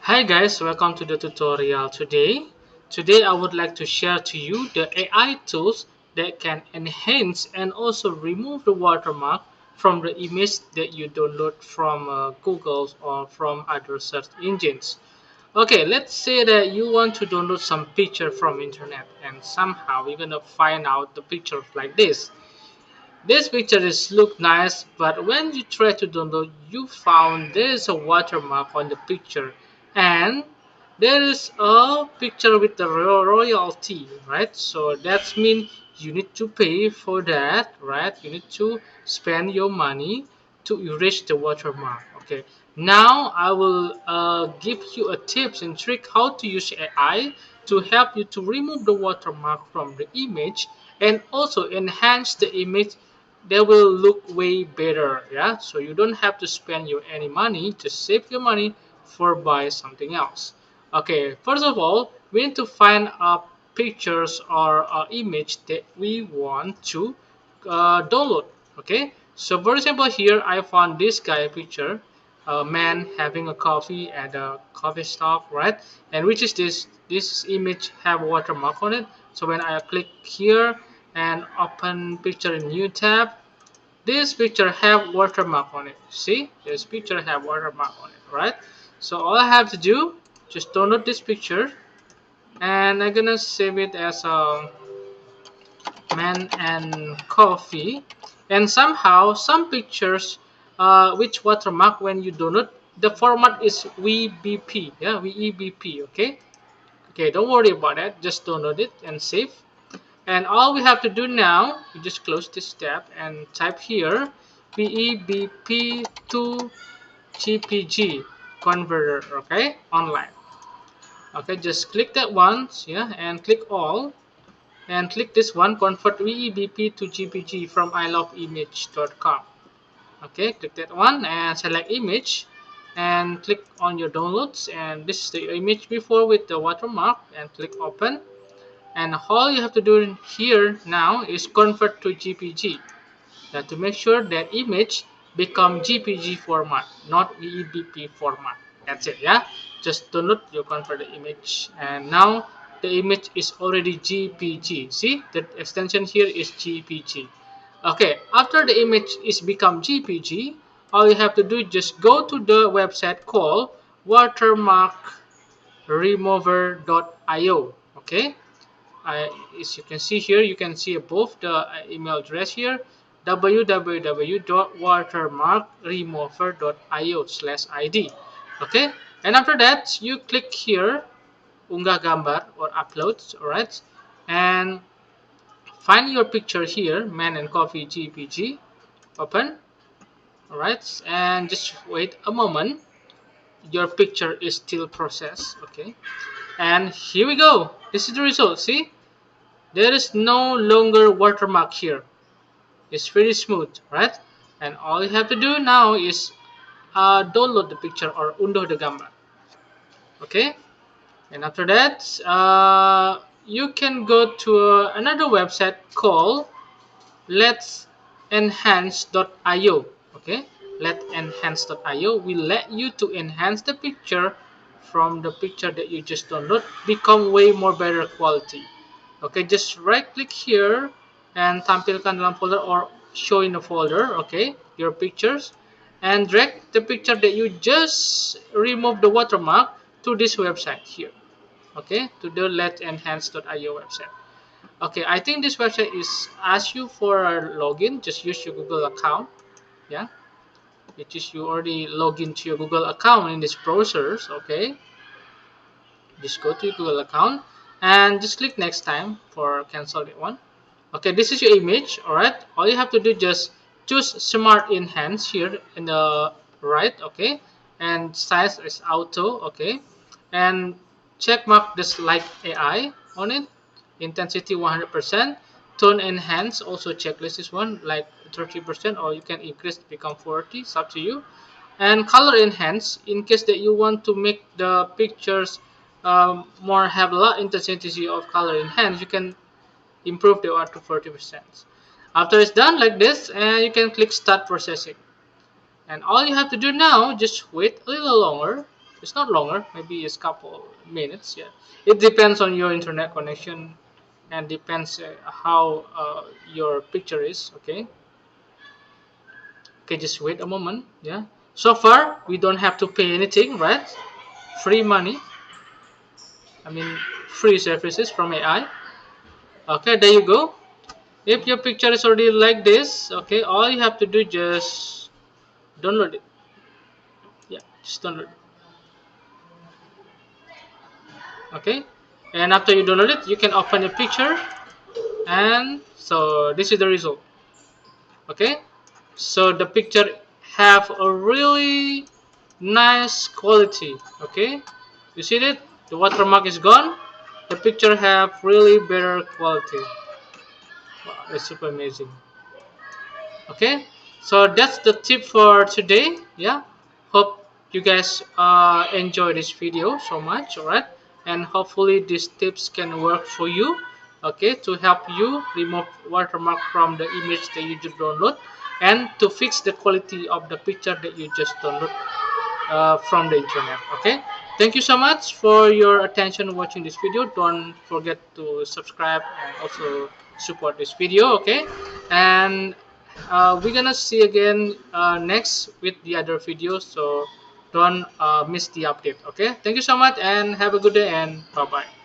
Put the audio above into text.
Hi guys, welcome to the tutorial Today I would like to share to you the AI tools that can enhance and also remove the watermark from the image that you download from Google or from other search engines. Okay, let's say that you want to download some picture from internet and somehow you're gonna find out the picture like this. This picture is look nice, but when you try to download, you found there is a watermark on the picture, and there is a picture with the royalty, right? So that means you need to pay for that, right? You need to spend your money to erase the watermark. Okay. Now I will give you a tips and trick how to use AI to help you to remove the watermark from the image and also enhance the image. They will look way better, yeah, so you don't have to spend your any money, just save your money for buy something else. Okay, first of all, we need to find pictures or image that we want to download. Okay, so for example, here I found this guy picture, a man having a coffee at a coffee shop, right? And which is this image have watermark on it. So when I click here and open picture in new tab, this picture have watermark on it. See, this picture have watermark on it, right? So all I have to do, just download this picture, and I'm gonna save it as a man and coffee. And somehow some pictures which watermark when you download, the format is VBP, yeah, VEBP. Okay, don't worry about that, just download it and save. And all we have to do now, we just close this tab and type here VEBP to GPG converter, okay, online. Okay, just click that once, yeah, and click all, and click this one, convert VEBP to GPG from iloveimage.com. Okay, click that one and select image and click on your downloads, and this is the image before with the watermark, and click open. And all you have to do here now is convert to GPG, to make sure that image become GPG format, not EBP format. That's it, yeah. Just download, you convert the image, and now the image is already GPG. See, the extension here is GPG. Okay, after the image is become GPG, all you have to do is just go to the website called watermarkremover.io. Okay, as you can see here, you can see above the email address here, www.watermarkremover.io/id. Okay, and after that you click here unggah gambar or uploads, alright, and find your picture here, man and coffee GPG, open, alright, and just wait a moment, your picture is still processed. Okay, and here we go, this is the result. See, there is no longer watermark here. It's very smooth, right? And all you have to do now is download the picture or unduh the gambar. Okay, and after that, you can go to another website called let's enhance.io. Okay, let enhance.io will let you to enhance the picture from the picture that you just download, become way more better quality. Okay, just right click here and tampilkan dalam folder or show in the folder, okay, your pictures, and drag the picture that you just remove the watermark to this website here. Okay, to the let enhance.io website. Okay, I think this website is ask you for a login. Just use your Google account. Yeah, which is you already log into your Google account in this browsers. Okay, just go to your Google account and just click next time for cancel that one. Okay, this is your image. All right, all you have to do just choose Smart Enhance here in the right. Okay, and size is auto. Okay, and check mark this like AI on it, intensity 100%, tone enhance, also checklist this one like 30%, or you can increase to become 40, it's up to you. And color enhance, in case that you want to make the pictures more have a lot intensity of color enhance, you can improve the art to 40%. After it's done like this, and you can click start processing, and all you have to do now, just wait a little longer, It's not longer, maybe it's couple minutes. Yeah, it depends on your internet connection and depends how your picture is. Okay, okay, just wait a moment. Yeah, so far we don't have to pay anything, right? Free money, I mean free services from AI. Okay, there you go. If your picture is already like this, okay, all you have to do just download it. Yeah, just download it. Okay, and after you download it, you can open the picture, and so this is the result. Okay, so the picture have a really nice quality. Okay, you see that the watermark is gone, the picture have really better quality. Wow, it's super amazing. Okay, so that's the tip for today. Yeah, hope you guys enjoy this video so much. All right, and hopefully these tips can work for you. Okay, to help you remove watermark from the image that you just download and to fix the quality of the picture that you just download from the internet. Okay, thank you so much for your attention watching this video. Don't forget to subscribe and also support this video. Okay, and we're gonna see again next with the other videos, so don't miss the update. Okay, thank you so much and have a good day and bye bye.